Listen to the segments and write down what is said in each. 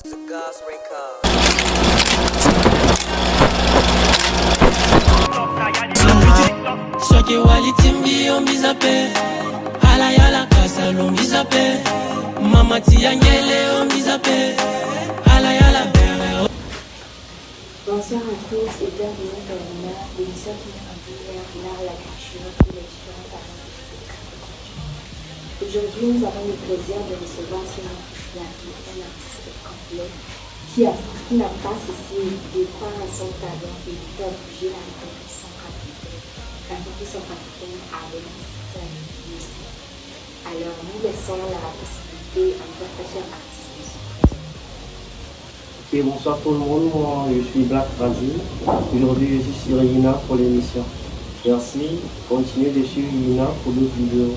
Soke wali timbi on bizape ala yala kasa on bizape mama tiangele on bizape ala yala bere. Bonsoir à tous et bienvenue dans l'émission qui nous intéresse l'art, la culture et les différents talents. Aujourd'hui, nous avons le plaisir de recevoir sur notre plateau un artiste complet qui n'a pas cessé de croire à son talent et de faire bouger la compétition africaine avec sa musique. Alors, nous laissons la possibilité à notre cher artiste de se présenter. Ok, bonsoir tout le monde, moi je suis Black Razi. Aujourd'hui je suis sur Yina pour l'émission. Merci, continuez de suivre Yina pour d'autres vidéos.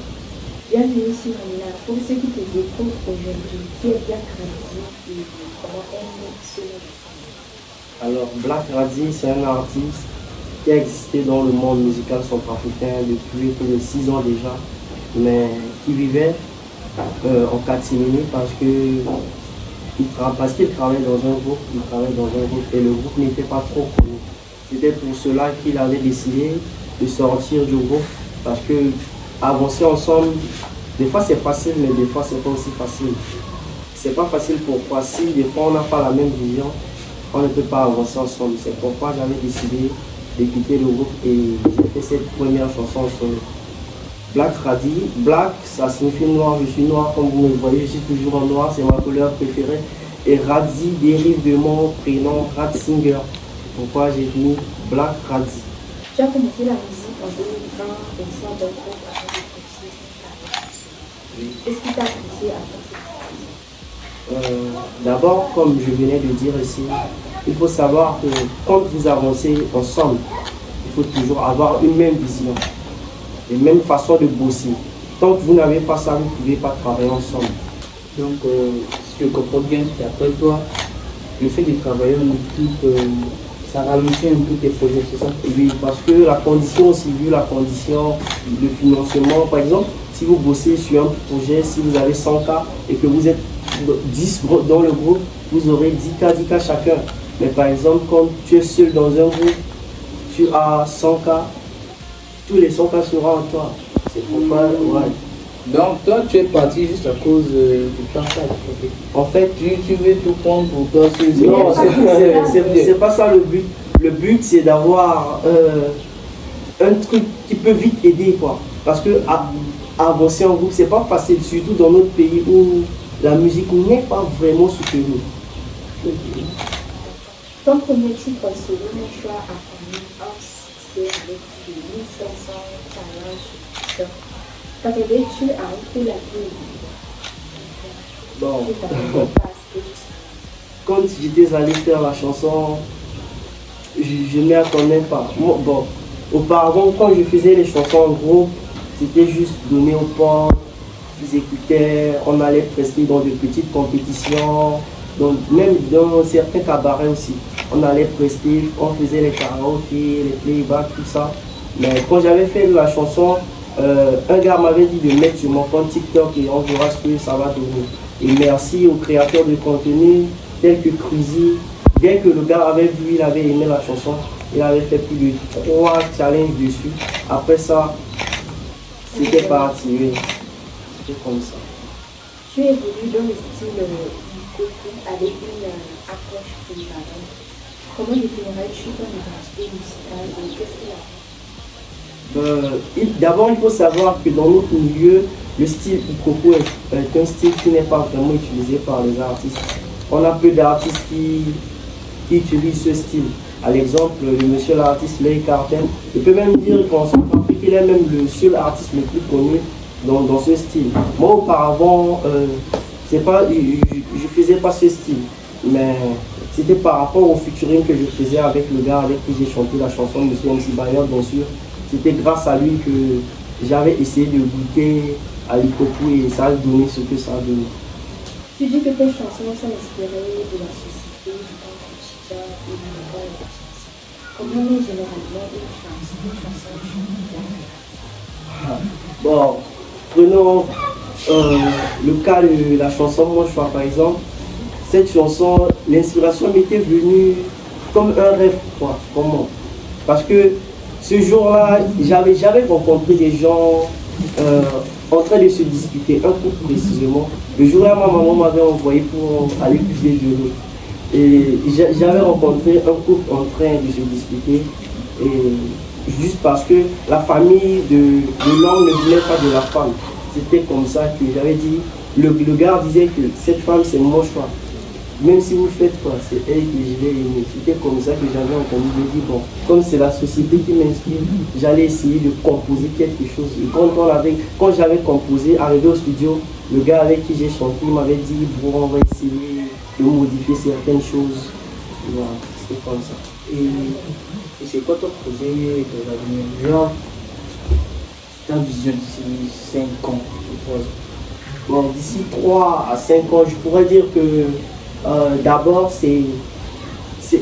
Bienvenue sur Yina. Pour ceux qui te découvrent aujourd'hui, qui est Black Razi et comment est ce nom? Alors Black Razi, c'est un artiste qui a existé dans le monde musical centrafricain depuis plus de 6 ans déjà, mais qui vivait en catimini parce qu'il travaillait dans un groupe, et le groupe n'était pas trop connu. C'était pour cela qu'il avait décidé de sortir du groupe parce que avancer ensemble, des fois c'est facile, mais des fois c'est pas aussi facile. C'est pas facile pourquoi si des fois on n'a pas la même vision, on ne peut pas avancer ensemble. C'est pourquoi j'avais décidé de quitter le groupe et j'ai fait cette première chanson en solo. Black Razi, Black ça signifie noir, je suis noir comme vous me voyez, je suis toujours en noir, c'est ma couleur préférée. Et Razi dérive de mon prénom Ratzinger, pourquoi j'ai mis Black Razi. Tu as commencé la musique en 2020 au sein d'un groupe avec des petits. Qu'est-ce qui t'a poussé à faire cette musique? D'abord, comme je venais de dire ici, il faut savoir que quand vous avancez ensemble, il faut toujours avoir une même vision. Et même façon de bosser. Tant que vous n'avez pas ça, vous ne pouvez pas travailler ensemble. Donc, si je comprends bien, d'après toi, le fait de travailler en équipe, ça ralentit un peu tes projets, c'est ça? Oui, parce que la condition aussi, vu la condition de financement, par exemple, si vous bossez sur un projet, si vous avez 100 cas et que vous êtes 10 dans le groupe, vous aurez 10 cas chacun. Mais par exemple, quand tu es seul dans un groupe, tu as 100 cas, tous les 100 cas seront en toi. C'est pourquoi, ouais. Donc, toi, tu es parti juste à cause du partage. En fait, tu veux tout prendre pour toi. Non, c'est pas ça le but. Le but, c'est d'avoir un truc qui peut vite aider, quoi. Parce que avancer en groupe, c'est pas facile, surtout dans notre pays où la musique n'est pas vraiment soutenue. Ton premier titre solo, mon choix a connu un succès avec plus de 1500 talents sur TikTok. T'attendais-tu à un peu la vie? Bon, quand j'étais allé faire la chanson, je ne m'y attendais pas. Bon, auparavant, quand je faisais les chansons en groupe, c'était juste donné aux potes, ils écoutaient, on allait prester dans de petites compétitions, donc même dans certains cabarets aussi. On allait prester, on faisait les karaokés, les playbacks, tout ça. Mais quand j'avais fait la chanson, un gars m'avait dit de mettre sur mon compte TikTok et on verra ce que ça va donner. Et merci aux créateurs de contenu tels que Cruzy. Dès que le gars avait vu, il avait aimé la chanson, il avait fait plus de 3 challenges dessus. Après ça, c'était parti. Oui. C'était comme ça. Tu évolues dans le style Goku avec une approche polyvalente. Comment définirais-tu ton identité musicale et qu'est-ce qu'il a? D'abord, il faut savoir que dans notre milieu, le style Ikoko est un style qui n'est pas vraiment utilisé par les artistes. On a peu d'artistes qui utilisent ce style. À l'exemple, le monsieur l'artiste Lay Carten, je peux même dire qu'en Centrafrique, il est même le seul artiste le plus connu dans ce style. Moi, auparavant, je ne faisais pas ce style, mais c'était par rapport au featuring que je faisais avec le gars avec qui j'ai chanté la chanson de Monsieur MC Bayer, bien sûr. C'était grâce à lui que j'avais essayé de goûter à l'Ikoku et ça a donné ce que ça a donné. Tu dis que tes chansons sont inspirées de la société, du temps quotidien et du monde. Comment est généralement une chanson Bon, prenons le cas de la chanson Mon choix par exemple. cette chanson, l'inspiration m'était venue comme un rêve, quoi. Comment? Parce que ce jour-là, j'avais rencontré des gens en train de se disputer, un couple précisément. Le jour-là, ma maman m'avait envoyé pour aller puiser de l'eau. Et j'avais rencontré un couple en train de se disputer. Et juste parce que la famille de l'homme ne voulait pas de la femme. C'était comme ça que j'avais dit. Le gars disait que cette femme, c'est mon choix. Même si vous faites quoi, c'est elle que je vais aimer. C'était comme ça que j'avais entendu. Je dis, bon, comme c'est la société qui m'inspire, j'allais essayer de composer quelque chose. Et quand j'avais composé, arrivé au studio, le gars avec qui j'ai chanté, il m'avait dit, bon, on va essayer de modifier certaines choses. Voilà, c'était comme ça. Et c'est quoi ton projet de l'avenir? Genre, ta vision d'ici 5 ans, 3 ans? Bon, d'ici 3 à 5 ans, je pourrais dire que d'abord, c'est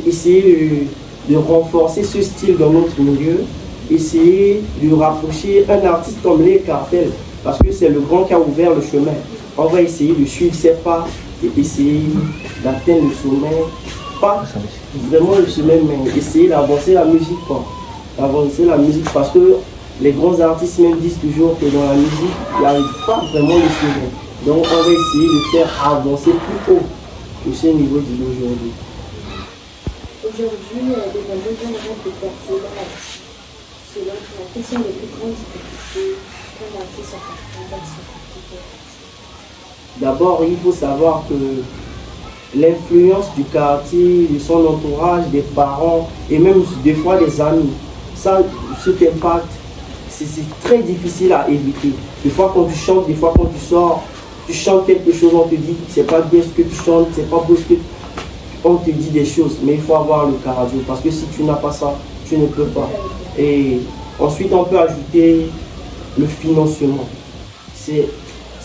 essayer de renforcer ce style dans notre milieu, essayer de rapprocher un artiste comme Les Cartels, parce que c'est le grand qui a ouvert le chemin. On va essayer de suivre ses pas et essayer d'atteindre le sommet. Pas vraiment le sommet, mais essayer d'avancer la musique, quoi. D'avancer la musique, parce que les grands artistes même disent toujours que dans la musique, il n'y a pas vraiment le sommet. Donc on va essayer de faire avancer plus haut que ce niveau d'aujourd'hui. Aujourd'hui, de nombreux jeunes rêvent de percer dans la vie. Selon toi, quelles sont les plus grandes difficultés qu'un artiste rencontre dans son quotidien? D'abord, il faut savoir que l'influence du quartier, de son entourage, des parents et même des fois des amis, ça, cet impact, c'est très difficile à éviter. Des fois quand tu chantes, des fois quand tu sors, tu chantes quelque chose, on te dit c'est pas bien ce que tu chantes, c'est pas beau ce que on te dit des choses, mais il faut avoir le cardio parce que si tu n'as pas ça, tu ne peux pas. Et ensuite on peut ajouter le financement. C'est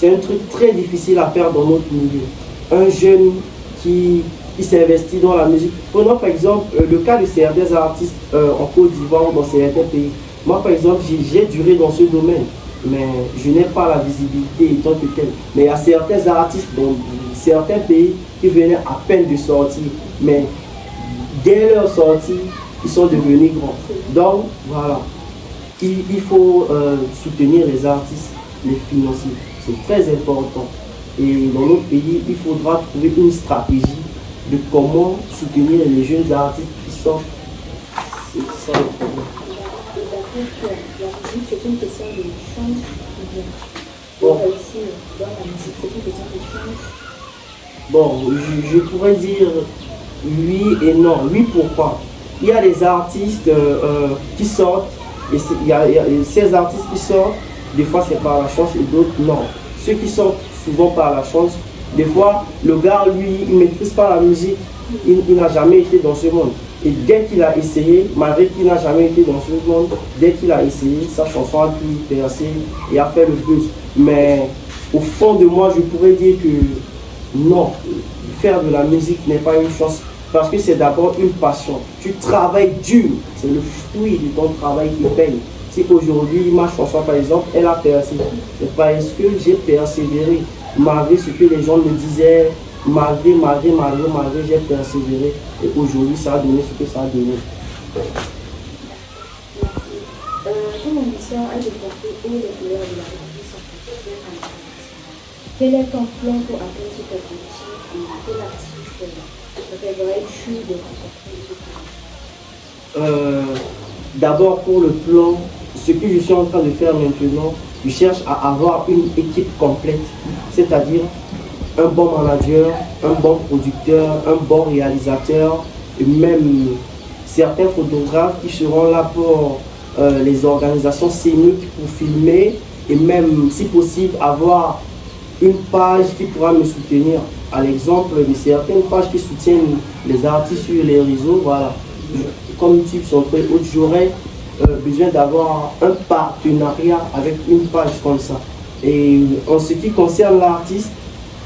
un truc très difficile à faire dans notre milieu. Un jeune qui s'investit dans la musique. Prenons par exemple le cas de certains artistes en Côte d'Ivoire ou dans certains pays. Moi par exemple, j'ai duré dans ce domaine, mais je n'ai pas la visibilité étant que tel. Mais il y a certains artistes dans certains pays qui venaient à peine de sortir, mais dès leur sortie, ils sont devenus grands. Donc voilà, il faut soutenir les artistes, les financer. C'est très important. Et dans notre pays, il faudra trouver une stratégie de comment soutenir les jeunes artistes qui sortent. C'est ça le problème. La musique, c'est une question de chance ou bien Bon. réussir dans la musique, c'est une question de chance. Bon, je pourrais dire oui et non. Oui, pourquoi? Il y a des artistes qui sortent, et il y a ces artistes qui sortent, des fois c'est par la chance et d'autres non. Ceux qui sortent souvent par la chance, des fois le gars, lui, il ne maîtrise pas la musique, il n'a jamais été dans ce monde. Et dès qu'il a essayé, malgré qu'il n'a jamais été dans ce monde, dès qu'il a essayé, sa chanson a pu percer et a fait le buzz. Mais au fond de moi, je pourrais dire que non, faire de la musique n'est pas une chance parce que c'est d'abord une passion. Tu travailles dur, c'est le fruit de ton travail qui paye. Si aujourd'hui, ma chanson par exemple, elle a percé, c'est parce que j'ai persévéré, malgré ce que les gens me disaient, malgré, j'ai persévéré. Et aujourd'hui, ça a donné ce que ça a donné. Merci. Ton ambition est de porter haut les couleurs de la République centrafricaine à l'international. Quel est ton plan pour atteindre cet objectif et quel artiste rêverais-tu de rencontrer? D'abord, pour le plan, ce que je suis en train de faire maintenant, je cherche à avoir une équipe complète, c'est-à-dire un bon manager, un bon producteur, un bon réalisateur, et même certains photographes qui seront là pour les organisations scéniques pour filmer et même, si possible, avoir une page qui pourra me soutenir. À l'exemple de certaines pages qui soutiennent les artistes sur les réseaux, voilà. Comme type Centré Haute, j'aurais besoin d'avoir un partenariat avec une page comme ça. Et en ce qui concerne l'artiste,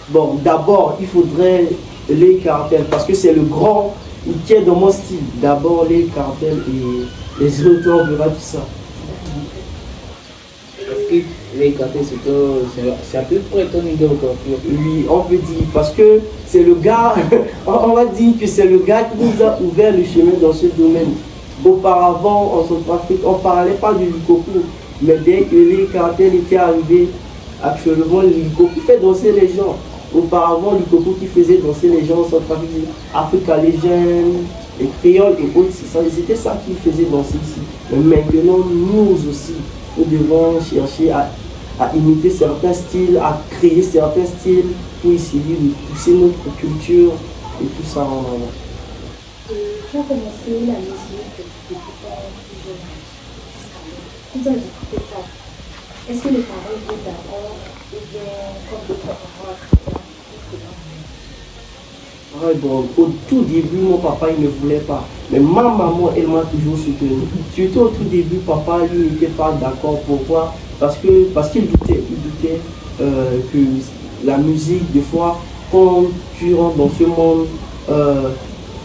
bon, d'abord, il faudrait Les Cartels, parce que c'est le grand qui est dans mon style. D'abord, Les Cartels et les autres, on verra tout ça. Est-ce que les quartiers, c'est à peu près ton idée au coiffure. Oui, on peut dire, parce que c'est le gars, on va dire que c'est le gars qui nous a ouvert le chemin dans ce domaine. Auparavant, en Centrafrique, on ne parlait pas du Likoku, mais dès que les cartels étaient arrivés, actuellement, le Likoku fait danser les gens. Auparavant, le Likoku qui faisait danser les gens en Centrafrique, Africa Legend, les créoles et autres, c'était ça qui faisait danser ici. Mais maintenant, nous aussi, nous devons chercher à imiter certains styles, à créer certains styles pour essayer de pousser notre culture et tout ça en avant. Tu as commencé la musique depuis ton plus jeune âge. Ils ont écouté ça. Est-ce que les parents étaient d'accord ou bien comme d'autres parents africains? Ouais, bon, au tout début, mon papa il ne voulait pas. Mais ma maman, elle m'a toujours soutenu. Surtout au tout début, papa lui n'était pas d'accord. Pourquoi? Parce qu'il doutait. Il doutait que la musique, des fois, quand tu rentres dans ce monde,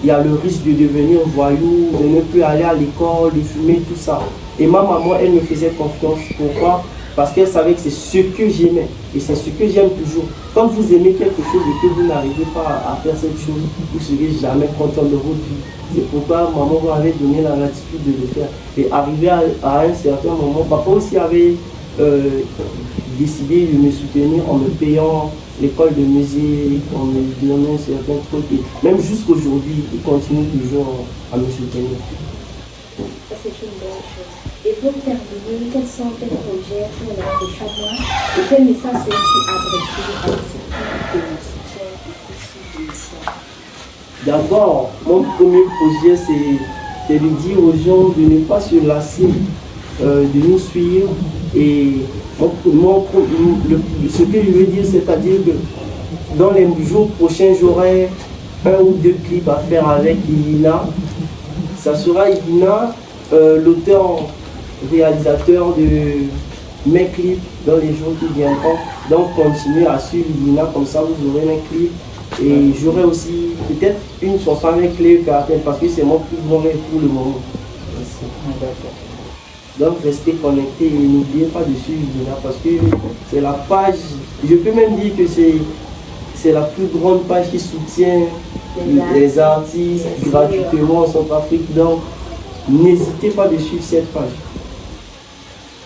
il y a le risque de devenir voyou, de ne plus aller à l'école, de fumer, tout ça. Et ma maman, elle me faisait confiance. Pourquoi? Parce qu'elle savait que c'est ce que j'aimais. Et c'est ce que j'aime toujours. Quand vous aimez quelque chose et que vous n'arrivez pas à faire cette chose, vous ne serez jamais content de votre vie. C'est pourquoi maman m'avait donné la latitude de le faire. Et arrivé à un certain moment, papa aussi avait décidé de me soutenir en me payant l'école de musique, en me donnant certains trucs. Et même jusqu'aujourd'hui, il continue toujours à me soutenir. Ça, c'est une bonne chose. Et pour terminer, quels sont tes projets pour les prochains mois et quel message souhaites-tu adresser à ceux qui te soutiennent et qui suivent l'émission? D'abord, mon premier projet, c'est de dire aux gens de ne pas se lasser, de nous suivre. Et ce que je veux dire, c'est-à-dire que dans les jours prochains, j'aurai 1 ou 2 clips à faire avec Ilina. Ça sera Ilina, l'auteur réalisateur de mes clips dans les jours qui viendront. Donc continuez à suivre Ilina, comme ça vous aurez mes clips. Et j'aurai aussi peut-être une chanson avec Clé Cartel parce que c'est mon plus grand rêve pour le moment. Donc restez connectés et n'oubliez pas de suivre Ilina parce que c'est la page, je peux même dire que c'est la plus grande page qui soutient les artistes gratuitement en Centrafrique. Donc n'hésitez pas de suivre cette page.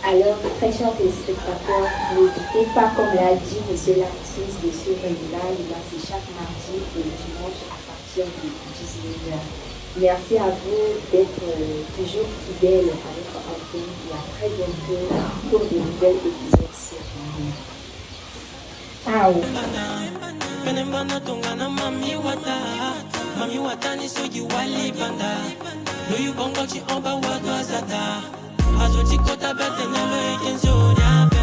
Alors, très chers téléspectateurs, n'hésitez pas, comme l'a dit monsieur l'artiste de ce là c'est chaque mardi et dimanche à partir de 19h. Merci à vous d'être toujours fidèles à votre antenne et à très bientôt pour de nouvelles épisodes sur Ciao. Azoti kota bete nyalo ikenzo nyabe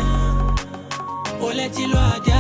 Ole ti lo adia